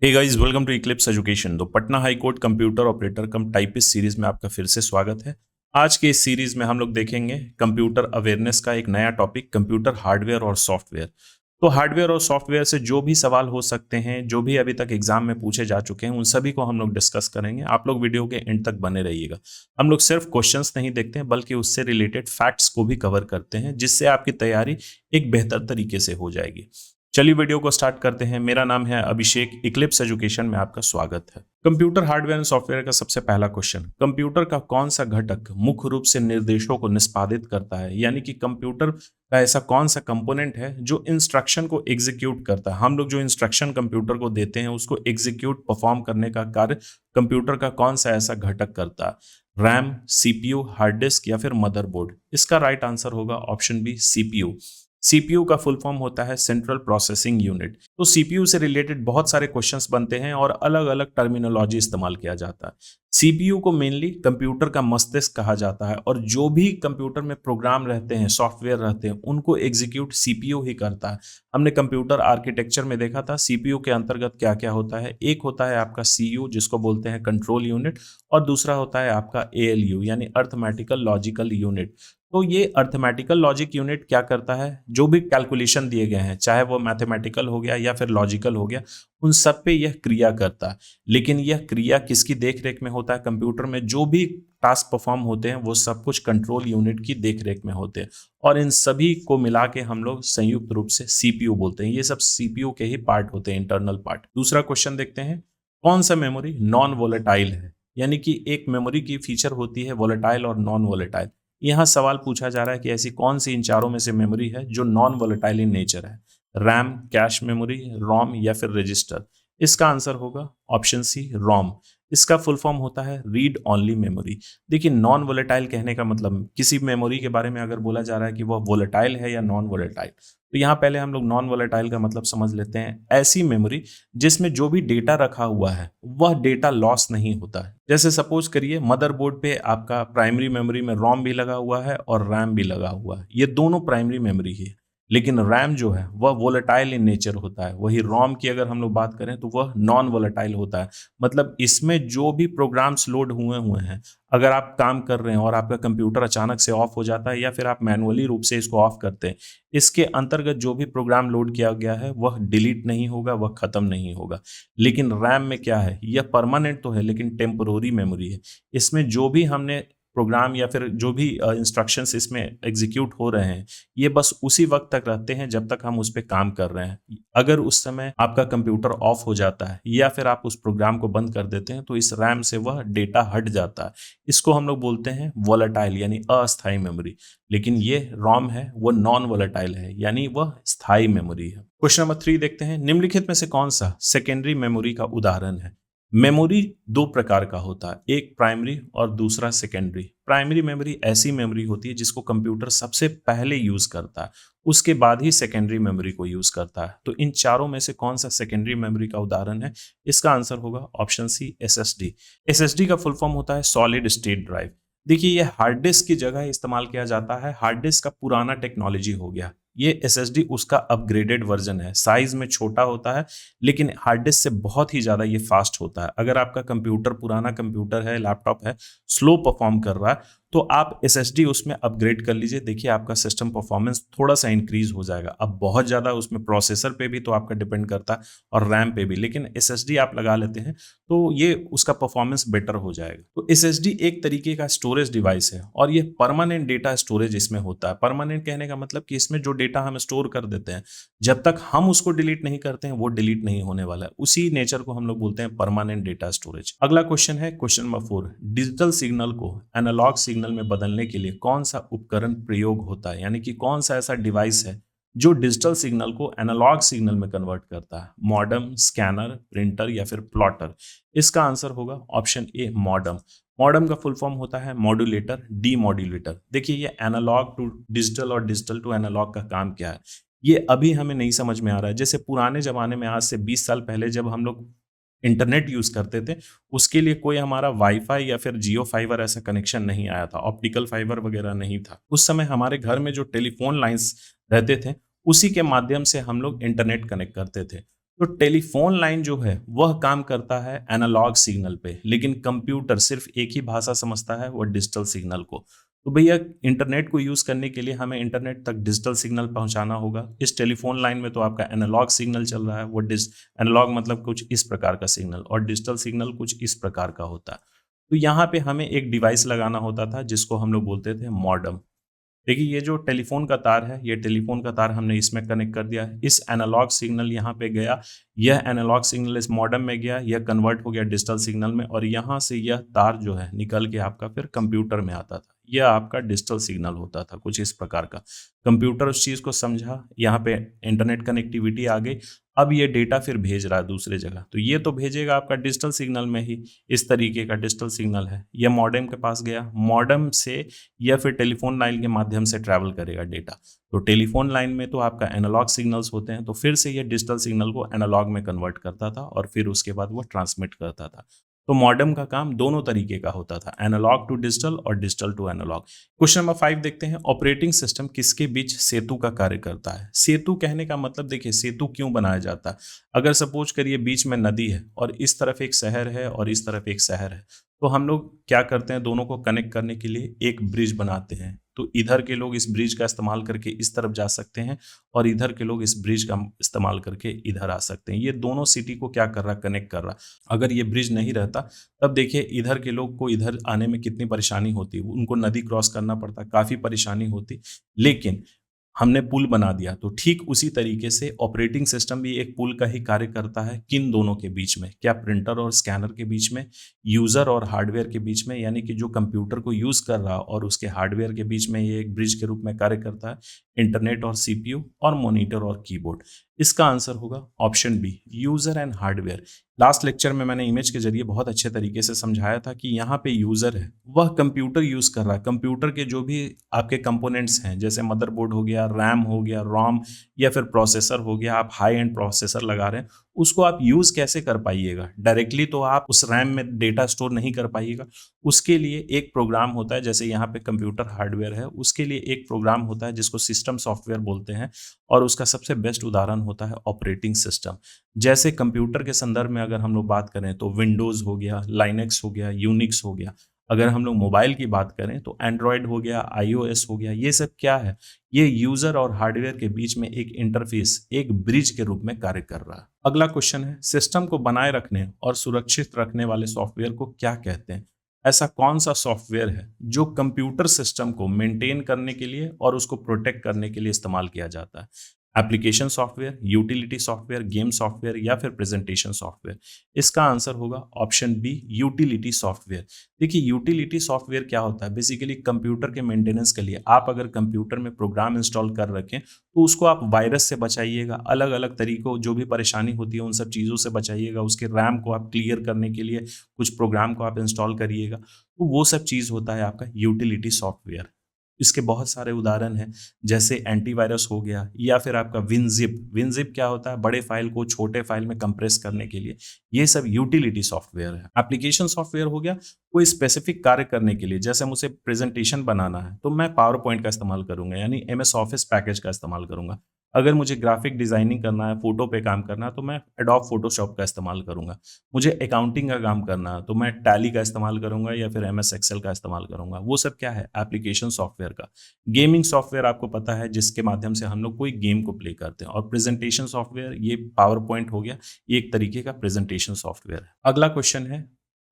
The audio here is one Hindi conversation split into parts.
Hey guys, welcome to Eclipse education. तो Patna high court computer operator cum typist series में आपका फिर से स्वागत है। आज के इस सीरीज में हम लोग देखेंगे कंप्यूटर अवेयरनेस का एक नया टॉपिक, कंप्यूटर हार्डवेयर और सॉफ्टवेयर। तो हार्डवेयर और सॉफ्टवेयर से जो भी सवाल हो सकते हैं, जो भी अभी तक एग्जाम में पूछे जा चुके हैं, उन सभी को हम लोग डिस्कस करेंगे। आप लोग वीडियो के एंड तक बने रहिएगा। हम लोग सिर्फ क्वेश्चंस नहीं देखते हैं, बल्कि उससे रिलेटेड फैक्ट्स को भी कवर करते हैं, जिससे आपकी तैयारी एक बेहतर तरीके से हो जाएगी। चलिए वीडियो को स्टार्ट करते हैं। मेरा नाम है अभिषेक, इक्लिप्स एजुकेशन में आपका स्वागत है। कंप्यूटर हार्डवेयर एंड सॉफ्टवेयर का सबसे पहला क्वेश्चन, कंप्यूटर का कौन सा घटक मुख्य रूप से निर्देशों को निष्पादित करता है? यानी कि कंप्यूटर का ऐसा कौन सा कंपोनेंट है जो इंस्ट्रक्शन को एग्जीक्यूट करता है? हम लोग जो इंस्ट्रक्शन कंप्यूटर को देते हैं, उसको एग्जीक्यूट परफॉर्म करने का कार्य कंप्यूटर का कौन सा ऐसा घटक करता है? रैम, सीपीयू, हार्ड डिस्क या फिर मदरबोर्ड? इसका राइट आंसर होगा ऑप्शन बी, सीपीयू। सीपीयू का फुल फॉर्म होता है सेंट्रल प्रोसेसिंग यूनिट। तो सीपीयू से रिलेटेड बहुत सारे क्वेश्चंस बनते हैं और अलग अलग टर्मिनोलॉजी इस्तेमाल किया जाता है। सीपीयू को मेनली कंप्यूटर का मस्तिष्क कहा जाता है, और जो भी कंप्यूटर में प्रोग्राम रहते हैं, सॉफ्टवेयर रहते हैं, उनको एग्जीक्यूट सीपीयू ही करता है। हमने कंप्यूटर आर्किटेक्चर में देखा था सीपीयू के अंतर्गत क्या क्या होता है। एक होता है आपका सीयू, जिसको बोलते हैं कंट्रोल यूनिट, और दूसरा होता है आपका एएलयू यानी अर्थमेटिकल लॉजिकल यूनिट। तो ये अर्थमेटिकल लॉजिक यूनिट क्या करता है? जो भी कैलकुलेशन दिए गए हैं, चाहे वो मैथमेटिकल हो गया या फिर लॉजिकल हो गया, उन सब पे यह क्रिया करता है। लेकिन यह क्रिया किसकी देखरेख में होता है? कंप्यूटर में जो भी टास्क परफॉर्म होते हैं, वो सब कुछ कंट्रोल यूनिट की देखरेख में होते हैं, और इन सभी को मिला के हम लोग संयुक्त रूप से सीपीयू बोलते हैं। ये सब सीपीयू के ही पार्ट होते हैं, इंटरनल पार्ट। दूसरा क्वेश्चन देखते हैं, कौन सा मेमोरी नॉन वोलेटाइल है? यानी कि एक मेमोरी की फीचर होती है वोलेटाइल और नॉन वोलेटाइल। यहाँ सवाल पूछा जा रहा है कि ऐसी कौन सी इन चारों में से मेमोरी है जो नॉन वोलेटाइल इन नेचर है? रैम, कैश मेमोरी, रोम या फिर रजिस्टर? इसका आंसर होगा ऑप्शन सी, रोम। इसका फुल फॉर्म होता है रीड ओनली मेमोरी। देखिए, नॉन वोलेटाइल कहने का मतलब, किसी मेमोरी के बारे में अगर बोला जा रहा है कि वह वोलेटाइल है या नॉन वोलेटाइल, तो यहाँ पहले हम लोग नॉन वोलेटाइल का मतलब समझ लेते हैं। ऐसी मेमोरी जिसमें जो भी डेटा रखा हुआ है, वह डेटा लॉस नहीं होता है। जैसे सपोज करिए, मदरबोर्ड पे आपका प्राइमरी मेमोरी में रोम भी लगा हुआ है और रैम भी लगा हुआ है। ये दोनों प्राइमरी मेमोरी है, लेकिन रैम जो है वह वोलेटाइल इन नेचर होता है। वही रोम की अगर हम लोग बात करें तो वह नॉन वोलेटाइल होता है। मतलब इसमें जो भी प्रोग्राम्स लोड हुए हुए हैं, अगर आप काम कर रहे हैं और आपका कंप्यूटर अचानक से ऑफ हो जाता है, या फिर आप मैनुअली रूप से इसको ऑफ करते हैं, इसके अंतर्गत जो भी प्रोग्राम लोड किया गया है वह डिलीट नहीं होगा, वह खत्म नहीं होगा। लेकिन रैम में क्या है, यह परमानेंट तो है लेकिन टेम्पोररी मेमोरी है। इसमें जो भी हमने प्रोग्राम या फिर जो भी इंस्ट्रक्शंस इसमें एग्जीक्यूट हो रहे हैं, ये बस उसी वक्त तक रहते हैं जब तक हम उस पर काम कर रहे हैं। अगर उस समय आपका कंप्यूटर ऑफ हो जाता है या फिर आप उस प्रोग्राम को बंद कर देते हैं, तो इस रैम से वह डेटा हट जाता है। इसको हम लोग बोलते हैं वोलेटाइल यानी अस्थायी मेमोरी। लेकिन ये रोम है, वो नॉन वोलेटाइल है, यानी वह स्थायी मेमोरी है। क्वेश्चन नंबर 3 देखते हैं, निम्नलिखित में से कौन सा सेकेंडरी मेमोरी का उदाहरण है? मेमोरी दो प्रकार का होता है, एक प्राइमरी और दूसरा सेकेंडरी। प्राइमरी मेमोरी ऐसी मेमोरी होती है जिसको कंप्यूटर सबसे पहले यूज करता है, उसके बाद ही सेकेंडरी मेमोरी को यूज करता है। तो इन चारों में से कौन सा सेकेंडरी मेमोरी का उदाहरण है? इसका आंसर होगा ऑप्शन सी, एसएसडी। एसएसडी का फुल फॉर्म होता है सॉलिड स्टेट ड्राइव। देखिए, ये हार्ड डिस्क की जगह इस्तेमाल किया जाता है। हार्ड डिस्क का पुराना टेक्नोलॉजी हो गया, ये एसएसडी उसका अपग्रेडेड वर्जन है। साइज में छोटा होता है, लेकिन हार्ड डिस्क से बहुत ही ज्यादा ये फास्ट होता है। अगर आपका कंप्यूटर पुराना कंप्यूटर है, लैपटॉप है, स्लो परफॉर्म कर रहा है, तो आप एसएसडी उसमें अपग्रेड कर लीजिए। देखिए, आपका सिस्टम परफॉर्मेंस थोड़ा सा इंक्रीज हो जाएगा। अब बहुत ज्यादा उसमें प्रोसेसर पे भी तो आपका डिपेंड करता है और रैम पे भी, लेकिन एसएसडी आप लगा लेते हैं तो ये उसका परफॉर्मेंस बेटर हो जाएगा। तो एसएसडी एक तरीके का स्टोरेज डिवाइस है, और ये परमानेंट डेटा स्टोरेज इसमें होता है। परमानेंट कहने का मतलब कि इसमें जो डेटा हम स्टोर कर देते हैं, जब तक हम उसको डिलीट नहीं करते हैं, वो डिलीट नहीं होने वाला है। उसी नेचर को हम लोग बोलते हैं परमानेंट डेटा स्टोरेज। अगला क्वेश्चन है क्वेश्चन नंबर 4, डिजिटल सिग्नल को एनालॉग सिग्नल में बदलने के लिए कौन सा उपकरण प्रयोग होता है? यानी कि कौन सा ऐसा डिवाइस है जो डिजिटल सिग्नल को एनालॉग सिग्नल में कन्वर्ट करता है? मॉडेम, स्कैनर, प्रिंटर या फिर प्लॉटर? इसका आंसर होगा ऑप्शन ए, मॉडेम। मॉडेम का फुल फॉर्म होता है मॉड्यूलेटर, डीमॉड्यूलेटर। देखिए, ये एनालॉग टू डिजिटल और डिजिटल टू एनालॉग का काम क्या है, ये अभी हमें नहीं समझ में आ रहा है। जैसे पुराने जमाने में, आज से 20 साल पहले जब हम लोग इंटरनेट यूज करते थे, उसके लिए कोई हमारा वाईफाई या फिर जियो फाइबर ऐसा कनेक्शन नहीं आया था, ऑप्टिकल फाइबर वगैरह नहीं था। उस समय हमारे घर में जो टेलीफोन लाइंस रहते थे, उसी के माध्यम से हम लोग इंटरनेट कनेक्ट करते थे। तो टेलीफोन लाइन जो है वह काम करता है एनालॉग सिग्नल पे, लेकिन कंप्यूटर सिर्फ एक ही भाषा समझता है, वो डिजिटल सिग्नल को। तो भैया इंटरनेट को यूज करने के लिए हमें इंटरनेट तक डिजिटल सिग्नल पहुंचाना होगा। इस टेलीफोन लाइन में तो आपका एनालॉग सिग्नल चल रहा है, वो एनालॉग मतलब कुछ इस प्रकार का सिग्नल, और डिजिटल सिग्नल कुछ इस प्रकार का होता है। तो यहाँ पे हमें एक डिवाइस लगाना होता था जिसको हम लोग बोलते थे मॉडेम। देखिए ये जो टेलीफोन का तार है, ये टेलीफोन का तार हमने इसमें कनेक्ट कर दिया है, इस एनालॉग सिग्नल यहाँ पे गया, यह एनालॉग सिग्नल इस मॉडेम में गया, यह कन्वर्ट हो गया डिजिटल सिग्नल में, और यहाँ से यह तार जो है निकल के आपका फिर कंप्यूटर में आता था। यह आपका डिजिटल सिग्नल होता था कुछ इस प्रकार का। कंप्यूटर उस चीज़ को समझा, यहाँ पे इंटरनेट कनेक्टिविटी आ गई, अब ये डेटा फिर भेज रहा है दूसरे जगह, तो ये तो भेजेगा आपका डिजिटल सिग्नल में ही। इस तरीके का डिजिटल सिग्नल है, यह मॉडेम के पास गया, मॉडेम से या फिर टेलीफोन लाइन के माध्यम से ट्रैवल करेगा डेटा। तो टेलीफोन लाइन में तो आपका एनालॉग सिग्नल्स होते हैं, तो फिर से ये डिजिटल सिग्नल को एनालॉग में कन्वर्ट करता था और फिर उसके बाद वो ट्रांसमिट करता था। तो मॉडेम का काम दोनों तरीके का होता था, एनालॉग टू डिजिटल और digital to analog. Question number 5 देखते हैं, ऑपरेटिंग सिस्टम किसके बीच सेतु का कार्य करता है। सेतु कहने का मतलब देखिए सेतु क्यों बनाया जाता है। अगर सपोज करिए बीच में नदी है और इस तरफ एक शहर है और इस तरफ एक शहर है, तो हम लोग क्या करते हैं, दोनों को कनेक्ट करने के लिए एक ब्रिज बनाते हैं। तो इधर के लोग इस ब्रिज का इस्तेमाल करके इस तरफ जा सकते हैं और इधर के लोग इस ब्रिज का इस्तेमाल करके इधर आ सकते हैं। ये दोनों सिटी को क्या कर रहा, कनेक्ट कर रहा। अगर ये ब्रिज नहीं रहता तब देखिए इधर के लोग को इधर आने में कितनी परेशानी होती, उनको नदी क्रॉस करना पड़ता, काफ़ी परेशानी होती। लेकिन हमने पुल बना दिया, तो ठीक उसी तरीके से ऑपरेटिंग सिस्टम भी एक पुल का ही कार्य करता है। किन दोनों के बीच में, क्या प्रिंटर और स्कैनर के बीच में, यूजर और हार्डवेयर के बीच में, यानी कि जो कंप्यूटर को यूज कर रहा और उसके हार्डवेयर के बीच में ये एक ब्रिज के रूप में कार्य करता है। इंटरनेट और सीपीयू और मॉनिटर और कीबोर्ड। इसका आंसर होगा option B, user and hardware. Last lecture में मैंने इमेज के जरिए बहुत अच्छे तरीके से समझाया था कि यहाँ पे यूजर है, वह कंप्यूटर यूज कर रहा है, कंप्यूटर के जो भी आपके कंपोनेंट्स हैं जैसे मदरबोर्ड हो गया, रैम हो गया, रोम या फिर प्रोसेसर हो गया, आप हाई एंड प्रोसेसर लगा रहे हैं, उसको आप यूज कैसे कर पाइएगा। डायरेक्टली तो आप उस रैम में डेटा स्टोर नहीं कर पाइएगा, उसके लिए एक प्रोग्राम होता है, जैसे यहाँ पे कंप्यूटर हार्डवेयर है, उसके लिए एक प्रोग्राम होता है जिसको सिस्टम सॉफ्टवेयर बोलते हैं, और उसका सबसे बेस्ट उदाहरण होता है ऑपरेटिंग सिस्टम। जैसे कंप्यूटर के संदर्भ में अगर हम लोग बात करें तो विंडोज हो गया, लाइनेक्स हो गया, यूनिक्स हो गया। अगर हम लोग मोबाइल की बात करें तो एंड्रॉयड हो गया, आईओएस हो गया। ये सब क्या है, ये यूजर और हार्डवेयर के बीच में एक इंटरफेस, एक ब्रिज के रूप में कार्य कर रहा है। अगला क्वेश्चन है, सिस्टम को बनाए रखने और सुरक्षित रखने वाले सॉफ्टवेयर को क्या कहते हैं। ऐसा कौन सा सॉफ्टवेयर है जो कंप्यूटर सिस्टम को मेंटेन करने के लिए और उसको प्रोटेक्ट करने के लिए इस्तेमाल किया जाता है। Application software, utility software, game software या फिर प्रेजेंटेशन सॉफ्टवेयर। इसका आंसर होगा ऑप्शन बी, यूटिलिटी सॉफ्टवेयर। देखिए यूटिलिटी सॉफ्टवेयर क्या होता है, बेसिकली कंप्यूटर के मेंटेनेंस के लिए आप अगर कंप्यूटर में प्रोग्राम इंस्टॉल कर रखें तो उसको आप वायरस से बचाइएगा, अलग अलग तरीकों जो भी परेशानी होती है उन सब चीज़ों से बचाइएगा, उसके रैम को आप क्लियर करने के लिए कुछ प्रोग्राम को आप इंस्टॉल करिएगा, तो वो सब चीज़ होता है आपका यूटिलिटी सॉफ्टवेयर। इसके बहुत सारे उदाहरण हैं, जैसे एंटीवायरस हो गया या फिर आपका विनजिप। विनजिप क्या होता है, बड़े फाइल को छोटे फाइल में कंप्रेस करने के लिए। ये सब यूटिलिटी सॉफ्टवेयर है। एप्लीकेशन सॉफ्टवेयर हो गया कोई स्पेसिफिक कार्य करने के लिए, जैसे मुझे प्रेजेंटेशन बनाना है तो मैं पावर पॉइंट का इस्तेमाल करूंगा, यानी एमएस ऑफिस पैकेज का इस्तेमाल करूंगा। अगर मुझे ग्राफिक डिजाइनिंग करना है, फोटो पे काम करना है, तो मैं एडोब फोटोशॉप का इस्तेमाल करूंगा। मुझे अकाउंटिंग का काम करना है तो मैं टैली का इस्तेमाल करूंगा या फिर एमएस एक्सेल का इस्तेमाल करूंगा। वो सब क्या है, एप्लीकेशन सॉफ्टवेयर का। गेमिंग सॉफ्टवेयर आपको पता है जिसके माध्यम से हम लोग कोई गेम को प्ले करते हैं। और प्रेजेंटेशन सॉफ्टवेयर, ये पावर पॉइंट हो गया, ये एक तरीके का प्रेजेंटेशन सॉफ्टवेयर है। अगला क्वेश्चन है,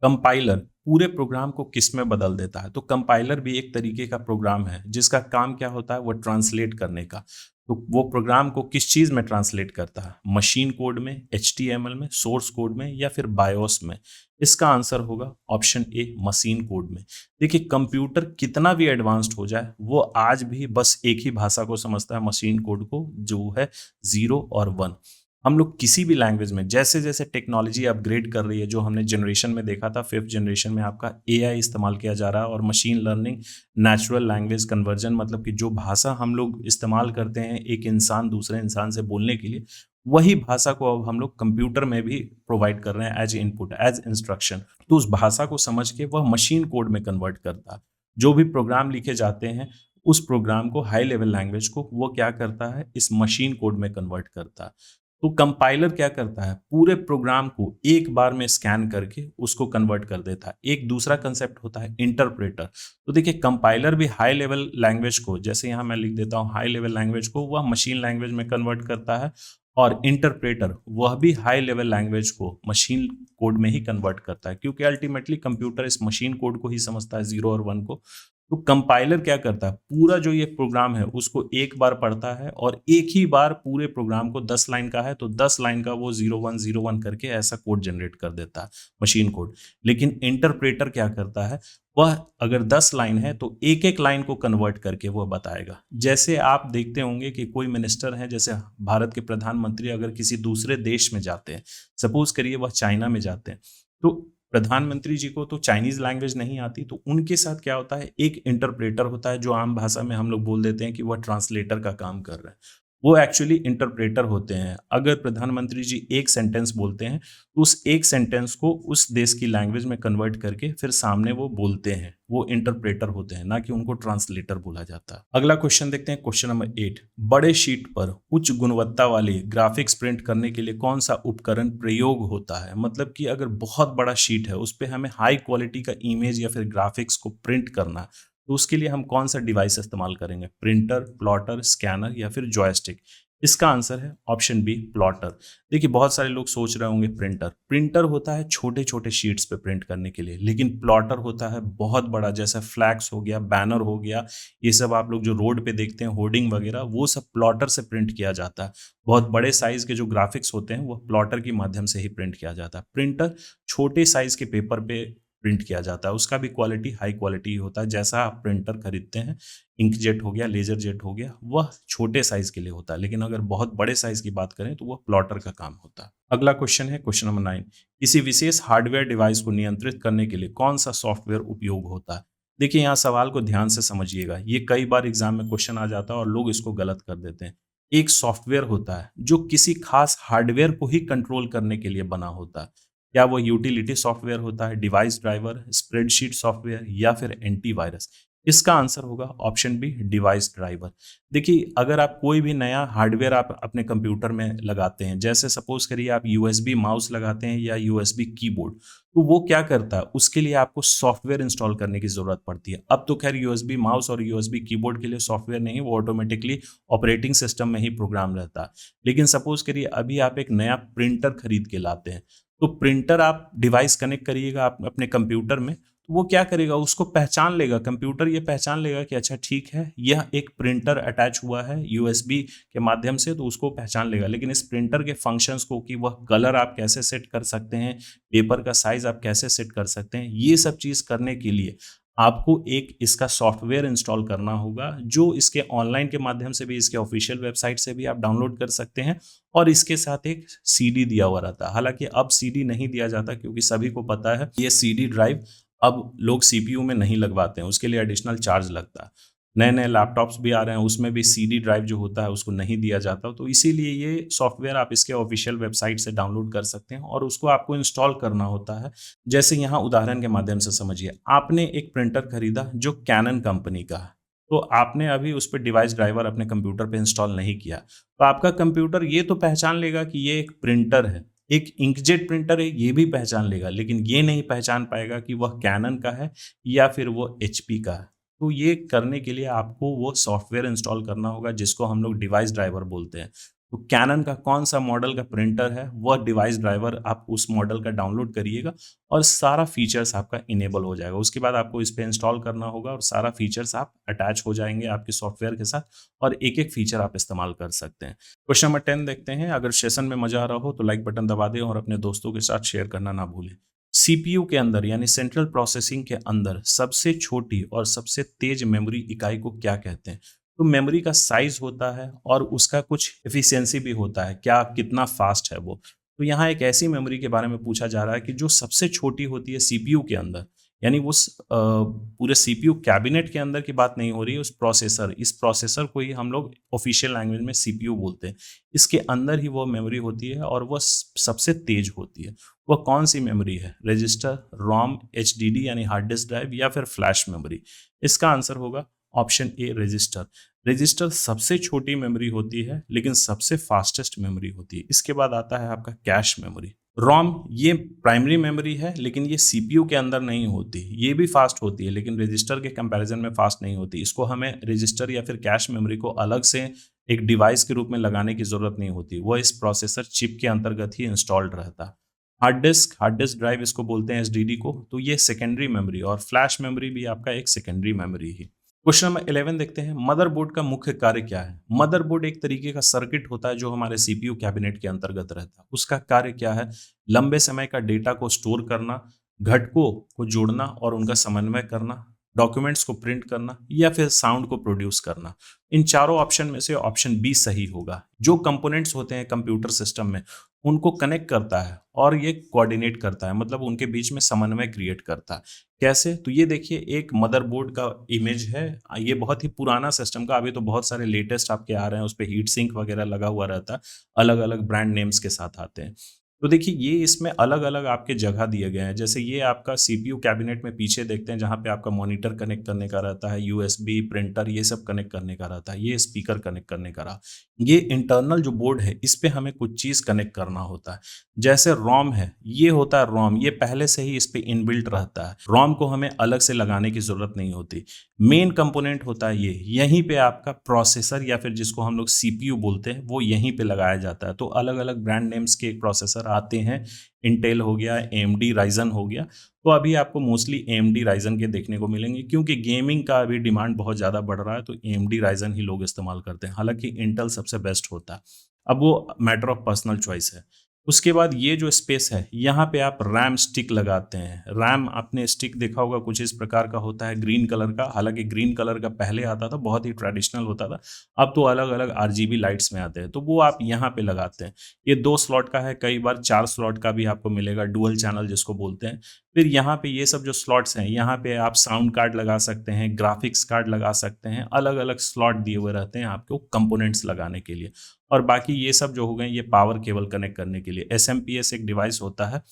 कंपाइलर पूरे प्रोग्राम को किस में बदल देता है। तो कंपाइलर भी एक तरीके का प्रोग्राम है जिसका काम क्या होता है, वो ट्रांसलेट करने का। तो वो प्रोग्राम को किस चीज में ट्रांसलेट करता है, मशीन कोड में, एचटीएमएल में, सोर्स कोड में या फिर बायोस में। इसका आंसर होगा ऑप्शन ए, मशीन कोड में। देखिए कंप्यूटर कितना भी एडवांस्ड हो जाए वो आज भी बस एक ही भाषा को समझता है, मशीन कोड को, जो है 0 और 1। हम लोग किसी भी लैंग्वेज में जैसे जैसे टेक्नोलॉजी अपग्रेड कर रही है, जो हमने जनरेशन में देखा था, 5th जनरेशन में आपका एआई इस्तेमाल किया जा रहा है और machine learning, natural language conversion, मतलब कि जो भाषा हम लोग इस्तेमाल करते हैं एक इंसान दूसरे इंसान से बोलने के लिए, वही भाषा को अब हम लोग कंप्यूटर में भी प्रोवाइड कर रहे हैं एज इनपुट, एज इंस्ट्रक्शन। तो उस भाषा को समझ के वह मशीन कोड में कन्वर्ट करता है। जो भी प्रोग्राम लिखे जाते हैं उस प्रोग्राम को, हाई लेवल लैंग्वेज को, वो क्या करता है, इस मशीन कोड में कन्वर्ट करता है। तो कंपाइलर क्या करता है, पूरे प्रोग्राम को एक बार में स्कैन करके उसको कन्वर्ट कर देता है। एक दूसरा कंसेप्ट होता है इंटरप्रेटर। तो देखिए कंपाइलर भी हाई लेवल लैंग्वेज को, जैसे यहाँ मैं लिख देता हूँ हाई लेवल लैंग्वेज को, वह मशीन लैंग्वेज में कन्वर्ट करता है, और इंटरप्रेटर वह भी हाई लेवल लैंग्वेज को मशीन कोड में ही कन्वर्ट करता है, क्योंकि अल्टीमेटली कंप्यूटर इस मशीन कोड को ही समझता है, 0 और 1 को। तो कंपाइलर क्या करता है, पूरा जो ये प्रोग्राम है उसको एक बार पढ़ता है, और एक ही बार पूरे प्रोग्राम को 10 लाइन का है तो 10 लाइन का वो 0101 करके ऐसा कोड जनरेट कर देता है, मशीन कोड। लेकिन इंटरप्रेटर क्या करता है, वह अगर 10 लाइन है तो एक एक लाइन को कन्वर्ट करके वह बताएगा। जैसे आप देखते होंगे कि कोई मिनिस्टर है, जैसे भारत के प्रधानमंत्री अगर किसी दूसरे देश में जाते हैं, सपोज करिए वह चाइना में जाते हैं, तो प्रधानमंत्री जी को तो चाइनीज लैंग्वेज नहीं आती, तो उनके साथ क्या होता है, एक इंटरप्रेटर होता है, जो आम भाषा में हम लोग बोल देते हैं कि वह ट्रांसलेटर का काम कर रहा है। वो एक्चुअली इंटरप्रेटर होते हैं। अगर प्रधानमंत्री जी एक सेंटेंस बोलते हैं तो उस एक सेंटेंस को उस देश की लैंग्वेज में कन्वर्ट करके फिर सामने वो बोलते हैं, वो इंटरप्रेटर होते हैं, ना कि उनको ट्रांसलेटर बोला जाता है। अगला क्वेश्चन देखते हैं, क्वेश्चन नंबर 8। बड़े शीट पर उच्च गुणवत्ता वाली ग्राफिक्स प्रिंट करने के लिए कौन सा उपकरण प्रयोग होता है। मतलब कि अगर बहुत बड़ा शीट है, उस पर हमें हाई क्वालिटी का इमेज या फिर ग्राफिक्स को प्रिंट करना, तो उसके लिए हम कौन सा डिवाइस इस्तेमाल करेंगे, प्रिंटर, प्लॉटर, स्कैनर या फिर जॉयस्टिक। इसका आंसर है ऑप्शन बी, प्लॉटर। देखिए बहुत सारे लोग सोच रहे होंगे प्रिंटर होता है छोटे छोटे शीट्स पे प्रिंट करने के लिए, लेकिन प्लॉटर होता है बहुत बड़ा, जैसा फ्लैक्स हो गया, बैनर हो गया, ये सब आप लोग जो रोड पे देखते हैं, होर्डिंग वगैरह, वो सब प्लॉटर से प्रिंट किया जाता है। बहुत बड़े साइज के जो ग्राफिक्स होते हैं वो प्लॉटर के माध्यम से ही प्रिंट किया जाता है। प्रिंटर छोटे साइज के पेपर पे प्रिंट किया जाता है, उसका भी क्वालिटी हाई क्वालिटी ही होता है। जैसा आप प्रिंटर खरीदते हैं, इंकजेट हो गया, लेजर जेट हो गया, वह छोटे साइज के लिए होता है, लेकिन अगर बहुत बड़े साइज की बात करें तो वह प्लॉटर का काम होता है। अगला क्वेश्चन है क्वेश्चन नंबर 9। किसी विशेष हार्डवेयर डिवाइस को नियंत्रित करने के लिए कौन सा सॉफ्टवेयर उपयोग होता है। देखिए यहाँ सवाल को ध्यान से समझिएगा, ये कई बार एग्जाम में क्वेश्चन आ जाता है और लोग इसको गलत कर देते हैं। एक सॉफ्टवेयर होता है जो किसी खास हार्डवेयर को ही कंट्रोल करने के लिए बना होता है। क्या वो यूटिलिटी सॉफ्टवेयर होता है, डिवाइस ड्राइवर, स्प्रेडशीट सॉफ्टवेयर या फिर एंटीवायरस। इसका आंसर होगा ऑप्शन बी, डिवाइस ड्राइवर। देखिए अगर आप कोई भी नया हार्डवेयर आप अपने कंप्यूटर में लगाते हैं, जैसे सपोज करिए आप यूएसबी माउस लगाते हैं या यूएसबी कीबोर्ड, तो वो क्या करता है, उसके लिए आपको सॉफ्टवेयर इंस्टॉल करने की जरूरत पड़ती है। अब तो खैर यूएसबी माउस और यूएसबी कीबोर्ड के लिए सॉफ्टवेयर नहीं, वो ऑटोमेटिकली ऑपरेटिंग सिस्टम में ही प्रोग्राम रहता है। लेकिन सपोज करिए अभी आप एक नया प्रिंटर खरीद के लाते हैं, तो प्रिंटर आप डिवाइस कनेक्ट करिएगा आप अपने कंप्यूटर में, तो वो क्या करेगा, उसको पहचान लेगा, कंप्यूटर ये पहचान लेगा कि अच्छा ठीक है यह एक प्रिंटर अटैच हुआ है यूएसबी के माध्यम से, तो उसको पहचान लेगा। लेकिन इस प्रिंटर के फंक्शंस को, कि वह कलर आप कैसे सेट कर सकते हैं, पेपर का साइज आप कैसे सेट कर सकते हैं, ये सब चीज करने के लिए आपको एक इसका सॉफ्टवेयर इंस्टॉल करना होगा, जो इसके ऑनलाइन के माध्यम से भी, इसके ऑफिशियल वेबसाइट से भी आप डाउनलोड कर सकते हैं। और इसके साथ एक सीडी दिया हुआ रहता है। हालांकि अब सीडी नहीं दिया जाता, क्योंकि सभी को पता है ये सीडी ड्राइव अब लोग सीपीयू में नहीं लगवाते हैं, उसके लिए एडिशनल चार्ज लगता है। नए नए लैपटॉप्स भी आ रहे हैं, उसमें भी सीडी ड्राइव जो होता है उसको नहीं दिया जाता, तो इसीलिए ये सॉफ्टवेयर आप इसके ऑफिशियल वेबसाइट से डाउनलोड कर सकते हैं और उसको आपको इंस्टॉल करना होता है। जैसे यहाँ उदाहरण के माध्यम से समझिए, आपने एक प्रिंटर खरीदा जो कैनन कंपनी का है, तो आपने अभी उस पर डिवाइस ड्राइवर अपने कंप्यूटर पे इंस्टॉल नहीं किया, तो आपका कंप्यूटर ये तो पहचान लेगा कि ये एक प्रिंटर है, एक इंकजेट प्रिंटर है, ये भी पहचान लेगा, लेकिन ये नहीं पहचान पाएगा कि वह कैनन का है या फिर वो एचपी का है। तो ये करने के लिए आपको वो सॉफ्टवेयर इंस्टॉल करना होगा, जिसको हम लोग डिवाइस ड्राइवर बोलते हैं। तो कैनन का कौन सा मॉडल का प्रिंटर है, वह डिवाइस ड्राइवर आप उस मॉडल का डाउनलोड करिएगा और सारा फीचर्स आपका इनेबल हो जाएगा। उसके बाद आपको इस पे इंस्टॉल करना होगा और सारा फीचर्स आप अटैच हो जाएंगे आपके सॉफ्टवेयर के साथ, और एक एक फीचर आप इस्तेमाल कर सकते हैं। क्वेश्चन नंबर 10 देखते हैं। अगर सेशन में मजा आ रहा हो तो लाइक बटन दबा दें और अपने दोस्तों के साथ शेयर करना ना भूलें। सीपीयू के अंदर यानी सेंट्रल प्रोसेसिंग के अंदर सबसे छोटी और सबसे तेज मेमोरी इकाई को क्या कहते हैं। तो मेमोरी का साइज होता है और उसका कुछ एफिशिएंसी भी होता है, क्या कितना फास्ट है वो। तो यहाँ एक ऐसी मेमोरी के बारे में पूछा जा रहा है कि जो सबसे छोटी होती है सीपीयू के अंदर, यानी उस पूरे सीपीयू कैबिनेट के अंदर की बात नहीं हो रही है, उस प्रोसेसर, इस प्रोसेसर को ही हम लोग ऑफिशियल लैंग्वेज में सीपीयू बोलते हैं। इसके अंदर ही वो मेमोरी होती है और वह सबसे तेज होती है। वह कौन सी मेमोरी है, रजिस्टर, रोम, एचडीडी यानी हार्ड डिस्क ड्राइव या फिर फ्लैश मेमोरी। इसका आंसर होगा ऑप्शन ए, रजिस्टर। रजिस्टर सबसे छोटी मेमोरी होती है लेकिन सबसे फास्टेस्ट मेमोरी होती है। इसके बाद आता है आपका कैश मेमोरी। रोम ये प्राइमरी मेमोरी है लेकिन ये सीपीयू के अंदर नहीं होती, ये भी फास्ट होती है लेकिन रजिस्टर के कंपैरिजन में फास्ट नहीं होती। इसको हमें रजिस्टर या फिर कैश मेमोरी को अलग से एक डिवाइस के रूप में लगाने की जरूरत नहीं होती, वह इस प्रोसेसर चिप के अंतर्गत ही इंस्टॉल्ड रहता है। हार्ड डिस्क ड्राइव इसको बोलते हैं एसडीडी को, तो ये सेकेंडरी मेमोरी, और फ्लैश मेमोरी भी आपका एक सेकेंडरी मेमोरी ही। क्वेश्चन नंबर 11 देखते हैं, मदरबोर्ड का मुख्य कार्य क्या है। मदरबोर्ड एक तरीके का सर्किट होता है जो हमारे सीपीयू कैबिनेट के अंतर्गत रहता है। उसका कार्य क्या है, लंबे समय का डेटा को स्टोर करना, घटकों को जोड़ना और उनका समन्वय करना, डॉक्यूमेंट्स को प्रिंट करना या फिर साउंड को प्रोड्यूस करना। इन चारों ऑप्शन में से ऑप्शन बी सही होगा। जो कंपोनेंट्स होते हैं कंप्यूटर सिस्टम में उनको कनेक्ट करता है और ये कोऑर्डिनेट करता है, मतलब उनके बीच में समन्वय क्रिएट करता है। कैसे, तो ये देखिए एक मदरबोर्ड का इमेज है। ये बहुत ही पुराना सिस्टम का, अभी तो बहुत सारे लेटेस्ट आपके आ रहे हैं, उस पर हीट सिंक वगैरह लगा हुआ रहता है, अलग अलग ब्रांड नेम्स के साथ आते हैं। तो देखिए ये इसमें अलग अलग आपके जगह दिए गए हैं। जैसे ये आपका सीपीयू कैबिनेट में पीछे देखते हैं जहाँ पे आपका मॉनिटर कनेक्ट करने का रहता है, यूएसबी प्रिंटर ये सब कनेक्ट करने का रहता है, ये स्पीकर कनेक्ट करने का रहा। ये इंटरनल जो बोर्ड है इस पे हमें कुछ चीज कनेक्ट करना होता है। जैसे रोम है, ये होता है रोम, ये पहले से ही इस पे इनबिल्ट रहता है, रोम को हमें अलग से लगाने की जरूरत नहीं होती। मेन कंपोनेंट होता है ये, यहीं पे आपका प्रोसेसर या फिर जिसको हम लोग सीपीयू बोलते हैं वो यहीं पे लगाया जाता है। तो अलग अलग ब्रांड नेम्स के प्रोसेसर आते हैं, इंटेल हो गया, एएमडी राइजन हो गया। तो अभी आपको मोस्टली एएमडी राइजन के देखने को मिलेंगे क्योंकि गेमिंग का अभी डिमांड बहुत ज़्यादा बढ़ रहा है, तो एएमडी राइजन ही लोग इस्तेमाल करते हैं। हालांकि इंटेल सबसे बेस्ट होता है, अब वो मैटर ऑफ पर्सनल चॉइस है। उसके बाद ये जो स्पेस है यहाँ पे आप रैम स्टिक लगाते हैं। रैम आपने स्टिक देखा होगा कुछ इस प्रकार का होता है, ग्रीन कलर का। हालांकि ग्रीन कलर का पहले आता था, बहुत ही ट्रेडिशनल होता था, अब तो अलग अलग आरजीबी लाइट्स में आते हैं, तो वो आप यहाँ पे लगाते हैं। ये 2 स्लॉट का है, कई बार 4 स्लॉट का भी आपको मिलेगा, डुअल चैनल जिसको बोलते हैं। फिर यहाँ पे ये सब जो स्लॉट्स हैं, यहाँ पे आप साउंड कार्ड लगा सकते हैं, ग्राफिक्स कार्ड लगा सकते हैं, अलग अलग स्लॉट दिए हुए रहते हैं आपको कंपोनेंट्स लगाने के लिए। और बाकी ये सब जो हो गए ये पावर केबल कनेक्ट करने के लिए। एसएमपीएस एक डिवाइस होता है,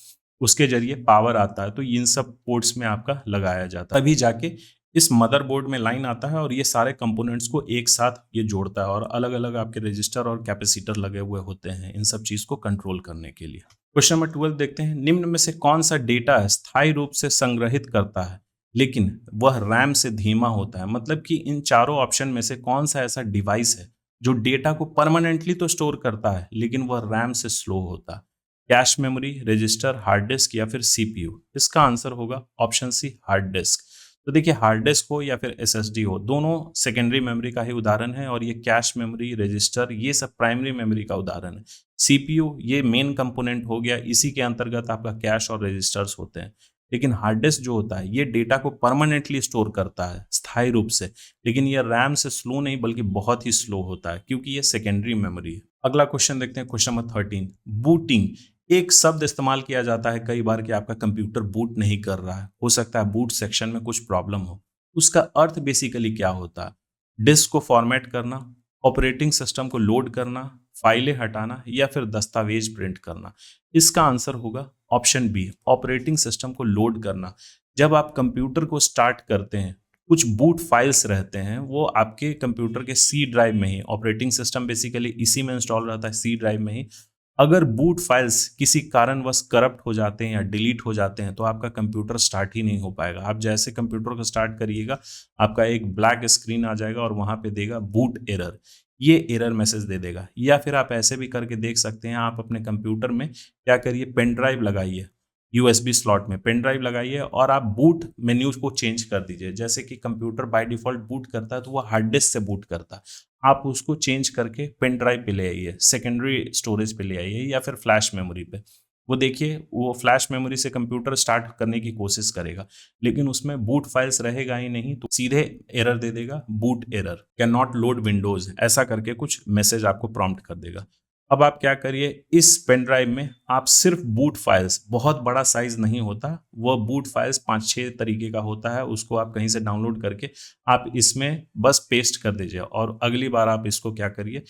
उसके जरिए पावर आता है, तो इन सब पोर्ट्स में आपका लगाया जाता है, तभी जाके इस मदरबोर्ड में लाइन आता है और ये सारे कंपोनेंट्स को एक साथ ये जोड़ता है। और अलग अलग आपके रजिस्टर और कैपेसिटर लगे हुए होते हैं इन सब चीज को कंट्रोल करने के लिए। क्वेश्चन नंबर 12 देखते हैं, निम्न में से कौन सा डेटा स्थायी रूप से संग्रहित करता है लेकिन वह रैम से धीमा होता है। मतलब कि इन चारों ऑप्शन में से कौन सा ऐसा डिवाइस है जो डेटा को परमानेंटली तो स्टोर करता है लेकिन वह रैम से स्लो होता है। Cache memory, register, hard disk या फिर सीपीयू। इसका आंसर होगा ऑप्शन सी, हार्ड डिस्क। तो देखिए हार्ड डिस्क हो या फिर एसएसडी हो, दोनों सेकेंडरी मेमोरी का ही उदाहरण है, और ये कैश मेमोरी, रजिस्टर ये सब प्राइमरी मेमोरी का उदाहरण है। सीपीयू ये मेन कंपोनेंट हो गया, इसी के अंतर्गत आपका कैश और रजिस्टर्स होते हैं। लेकिन हार्ड डिस्क जो होता है ये डेटा को परमानेंटली स्टोर करता है स्थायी रूप से, लेकिन ये रैम से स्लो नहीं बल्कि बहुत ही स्लो होता है क्योंकि ये सेकेंडरी मेमोरी है। अगला क्वेश्चन देखते हैं, क्वेश्चन नंबर 13, बूटिंग। एक शब्द इस्तेमाल किया जाता है कई बार कि आपका कंप्यूटर बूट नहीं कर रहा है, हो सकता है बूट सेक्शन में कुछ प्रॉब्लम हो। उसका अर्थ बेसिकली क्या होता है, डिस्क को फॉर्मेट करना, ऑपरेटिंग सिस्टम को लोड करना, फाइलें हटाना या फिर दस्तावेज प्रिंट करना। इसका आंसर होगा ऑप्शन बी, ऑपरेटिंग सिस्टम को लोड करना। जब आप कंप्यूटर को स्टार्ट करते हैं कुछ बूट फाइल्स रहते हैं, वो आपके कंप्यूटर के सी ड्राइव में ही, ऑपरेटिंग सिस्टम बेसिकली इसी में इंस्टॉल रहता है सी ड्राइव में ही। अगर बूट फाइल्स किसी कारणवश करप्ट हो जाते हैं या डिलीट हो जाते हैं तो आपका कंप्यूटर स्टार्ट ही नहीं हो पाएगा। आप जैसे कंप्यूटर को स्टार्ट करिएगा आपका एक ब्लैक स्क्रीन आ जाएगा और वहां पे देगा बूट एरर, ये एरर मैसेज दे देगा। या फिर आप ऐसे भी करके देख सकते हैं, आप अपने कंप्यूटर में क्या करिए, पेन ड्राइव लगाइए, यूएसबी स्लॉट में पेन ड्राइव लगाइए और आप बूट मेन्यू को चेंज कर दीजिए। जैसे कि कंप्यूटर बाय डिफॉल्ट बूट करता है तो वो हार्ड डिस्क से बूट करता है, आप उसको चेंज करके पेन ड्राइव पे ले आइए, सेकेंडरी स्टोरेज पे ले आइए या फिर फ्लैश मेमोरी पे। वो देखिए वो फ्लैश मेमोरी से कंप्यूटर स्टार्ट करने की कोशिश करेगा लेकिन उसमें बूट फाइल्स रहेगा ही नहीं, तो सीधे एरर दे देगा, boot error, can not load Windows, ऐसा करके कुछ मैसेज आपको प्रॉम्प्ट कर देगा। अब आप क्या करिए, इस पेन ड्राइव में आप सिर्फ बूट फाइल्स, बहुत बड़ा साइज नहीं होता, वो बूट फाइल्स 5-6 तरीके का होता है, उसको आप कहीं से डाउनलोड करके आप इसमें बस पेस्ट कर दीजिए और अगली बार आप इसको क्या करिए,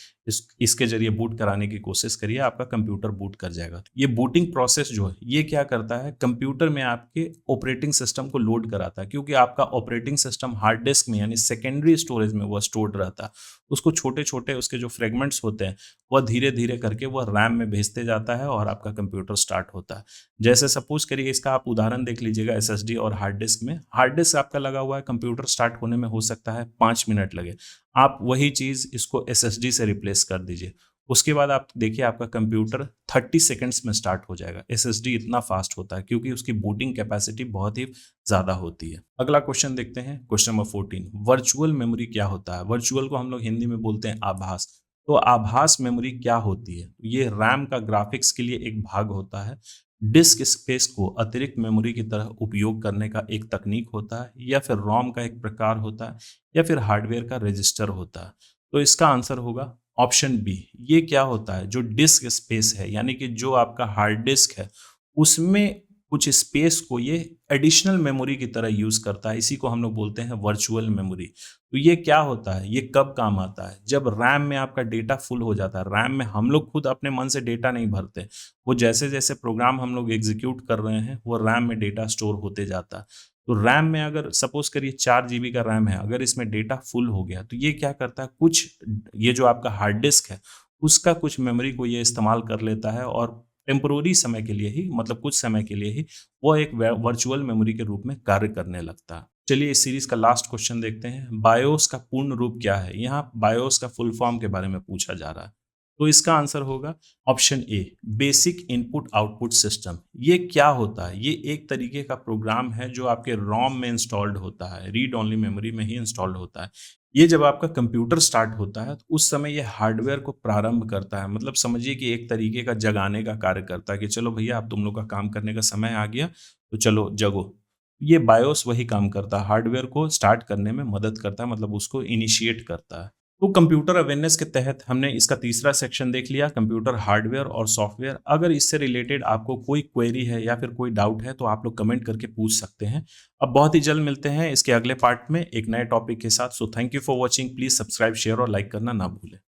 इसके जरिए बूट कराने की कोशिश करिए, आपका कंप्यूटर बूट कर जाएगा। ये बूटिंग प्रोसेस जो है ये क्या करता है, कंप्यूटर में आपके ऑपरेटिंग सिस्टम को लोड कराता है, क्योंकि आपका ऑपरेटिंग सिस्टम हार्ड डिस्क में यानी सेकेंडरी स्टोरेज में वो स्टोर्ड रहता है। उसको छोटे छोटे उसके जो फ्रेगमेंट्स होते हैं वह धीरे धीरे करके वह रैम में भेजते जाता है और आपका कंप्यूटर स्टार्ट होता है। जैसे सपोज करिए, इसका आप उदाहरण देख लीजिएगा, एसएसडी और हार्ड डिस्क में। हार्ड डिस्क आपका लगा हुआ है, कंप्यूटर स्टार्ट होने में हो सकता है 5 मिनट लगे। आप वही चीज इसको एसएसडी से रिप्लेस कर दीजिए, उसके बाद आप देखिए आपका कंप्यूटर 30 सेकेंड्स में स्टार्ट हो जाएगा। एसएसडी इतना फास्ट होता है क्योंकि उसकी बूटिंग कैपेसिटी बहुत ही ज्यादा होती है। अगला क्वेश्चन देखते हैं, क्वेश्चन नंबर 14। वर्चुअल मेमोरी क्या होता है? वर्चुअल को हम लोग हिंदी में बोलते हैं आभास। तो आभास मेमोरी क्या होती है? ये रैम का ग्राफिक्स के लिए एक भाग होता है, डिस्क स्पेस को अतिरिक्त मेमोरी की तरह उपयोग करने का एक तकनीक होता है, या फिर रोम का एक प्रकार होता है, या फिर हार्डवेयर का रजिस्टर होता है। तो इसका आंसर होगा ऑप्शन बी। ये क्या होता है, जो डिस्क स्पेस है यानी कि जो आपका हार्ड डिस्क है उसमें कुछ स्पेस को ये एडिशनल मेमोरी की तरह यूज करता है, इसी को हम लोग बोलते हैं वर्चुअल मेमोरी। तो ये क्या होता है, ये कब काम आता है? जब रैम में आपका डेटा फुल हो जाता है। रैम में हम लोग खुद अपने मन से डेटा नहीं भरते, वो जैसे जैसे प्रोग्राम हम लोग एग्जीक्यूट कर रहे हैं वो रैम में डेटा स्टोर होते जाता है। तो रैम में अगर सपोज करिए 4 GB का रैम है, अगर इसमें डेटा फुल हो गया तो ये क्या करता है, कुछ ये जो आपका हार्ड डिस्क है उसका कुछ मेमोरी को ये इस्तेमाल कर लेता है और टेम्पोररी समय के लिए ही, मतलब कुछ समय के लिए ही, वो एक वर्चुअल मेमोरी के रूप में कार्य करने लगता है। चलिए इस सीरीज का लास्ट क्वेश्चन देखते हैं। बायोस का पूर्ण रूप क्या है? यहाँ बायोस का फुल फॉर्म के बारे में पूछा जा रहा है। तो इसका आंसर होगा option A, basic input output system. ये क्या होता है? ये एक तरीके का प्रोग्राम है जो आपके रोम में इंस्टॉल्ड होता है, रीड ओनली मेमोरी में ही इंस्टॉल्ड होता है। ये जब आपका कंप्यूटर स्टार्ट होता है तो उस समय ये हार्डवेयर को प्रारंभ करता है, मतलब समझिए कि एक तरीके का जगाने का कार्य करता है कि चलो भैया अब तुम लोग का काम करने का समय आ गया, तो चलो जगो। ये बायोस वही काम करता है, हार्डवेयर को स्टार्ट करने में मदद करता है, मतलब उसको इनिशिएट करता है। तो कंप्यूटर अवेयरनेस के तहत हमने इसका तीसरा सेक्शन देख लिया, कंप्यूटर हार्डवेयर और सॉफ्टवेयर। अगर इससे रिलेटेड आपको कोई क्वेरी है या फिर कोई डाउट है तो आप लोग कमेंट करके पूछ सकते हैं। अब बहुत ही जल्द मिलते हैं इसके अगले पार्ट में एक नए टॉपिक के साथ। So thank you for watching. Please subscribe, share और लाइक करना ना भूलें।